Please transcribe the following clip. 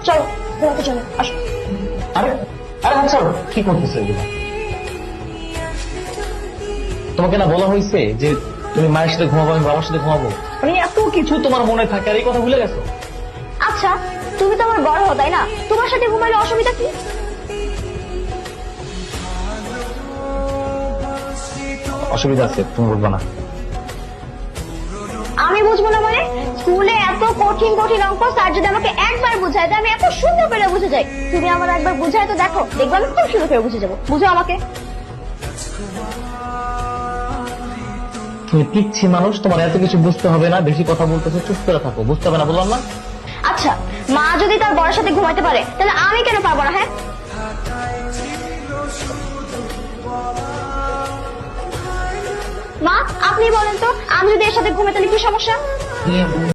চলো ঘুমাতে চলো, আসো। আরে আরে আচ্ছা, কি করতেছো এগুলো? তোমাকে না বলা হয়েছে যে তুমি মায়ের সাথে ঘুমাবো, আমি বাবার সাথে ঘুমাবো? মানে এত কিছু তোমার মনে থাকে আর এই কথা ভুলে গেছো? আচ্ছা, তুমি তো আমার বড় হো, তাই না? তোমার সাথে ঘুমাইলে অসুবিধা কি? অসুবিধা আছে, তুমি বুঝবো না। আমি বুঝবো না মানে? স্কুলে এত কঠিন কঠিন অঙ্ক স্যার যদি আমাকে একবার বুঝায় দেয়, আমি এত সুন্দর করে বুঝে যাই। তুমি আমার একবার বুঝায় তো দেখো, দেখবো আমি খুব সুন্দর করে বুঝে যাবো। বুঝো আমাকে। তুমি পিচ্ছি মানুষ, তোমার এত কিছু বুঝতে হবে না। বেশি কথা বলতেছো, চুপ করে থাকো। বুঝতে হবে না বললাম না? আচ্ছা, মা যদি তার বড়ের সাথে ঘুমাইতে পারে, তাহলে আমি কেন পারবো না? হ্যাঁ, মা আপনি বলেন তো, আমি যদি এর সাথে ঘুমাই তাহলে কি সমস্যা?